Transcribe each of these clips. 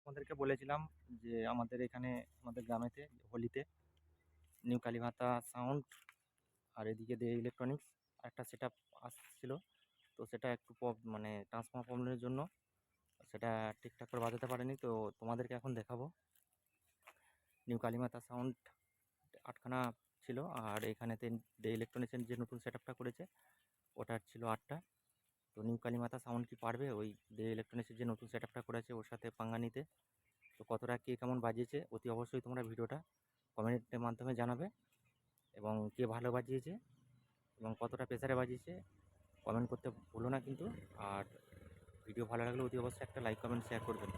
তোমাদেরকে বলেছিলাম যে আমাদের এখানে আমাদের গ্রামেতে হোলিতে নিউ কালীমাতা সাউন্ড আর এদিকে দে ইলেকট্রনিক্স একটা সেট আপ আসছিল। তো সেটা একটু মানে ট্রান্সফর্মার প্রবলেমের জন্য সেটা ঠিকঠাক করে বাজাতে পারেনি। তো তোমাদেরকে এখন দেখাবো। নিউ কালীমাতা সাউন্ড 8খানা ছিল, আর এখানেতে দে ইলেকট্রনিক্সের যে নতুন সেট আপটা করেছে ওটার ছিল 8টা। তো নিউ কালীমাতা সাউন্ড কি পারবে ওই দে ইলেকট্রনিক্সের যে নতুন সেট আপটা করেছে ওর সাথে পাঙ্গা নিতে? তো কতটা কে কেমন বাজিয়েছে অতি অবশ্যই তোমরা ভিডিওটা কমেন্টের মাধ্যমে জানাবে, এবং কে ভালো বাজিয়েছে এবং কতটা প্রেসারে বাজিয়েছে কমেন্ট করতে ভুলো না কিন্তু। আর ভিডিও ভালো লাগলে অতি অবশ্যই একটা লাইক কমেন্ট শেয়ার করবেন।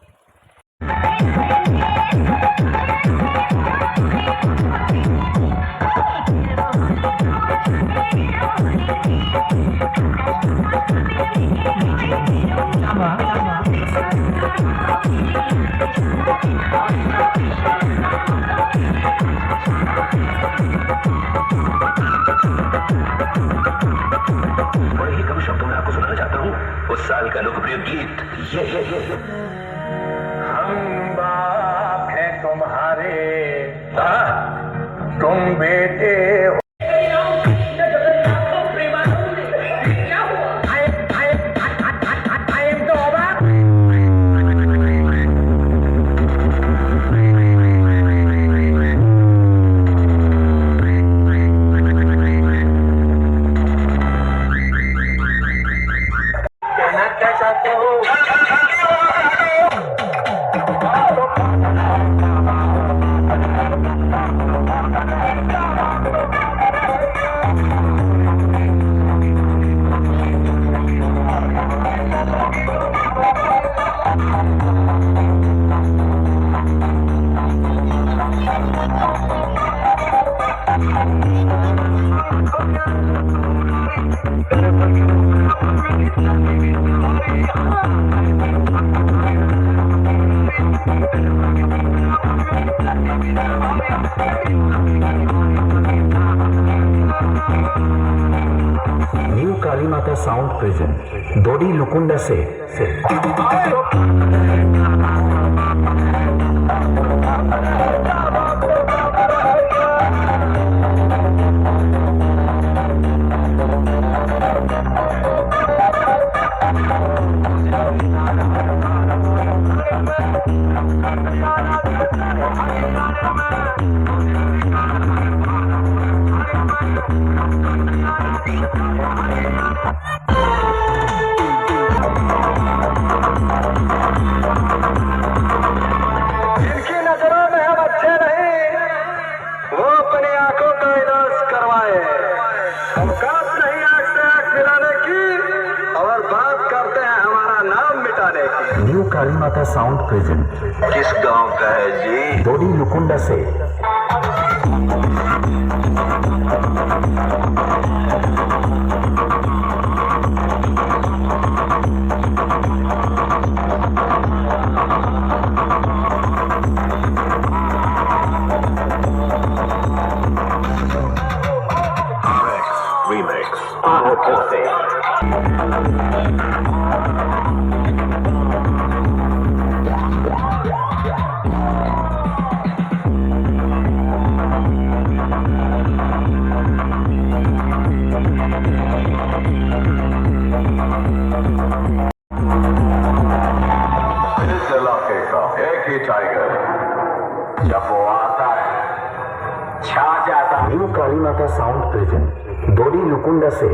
बड़े ही कम शब्दों में आपको सुनाना चाहता हूँ उस साल का लोकप्रिय गीत ये हम बाप हैं तुम्हारे, तुम बेटे हो। New Kalimata sound present Dodi लुकुंडा से जिनकी नजरों में हम अच्छे नहीं, वो अपनी आंखों का इलाज करवाए। औकात नहीं आंख से आंख मिलाने की, और बात करते हैं हमारा नाम मिटाने की। न्यू कालीमाता साउंड प्रेजेंट किस गांव का है जी? दोडी लुकुंडा से Remix. इस इलाके का एक ही टाइगर, जब वो आता है छा जाता है। New Kalimata sound present Dodi लुकुंडा से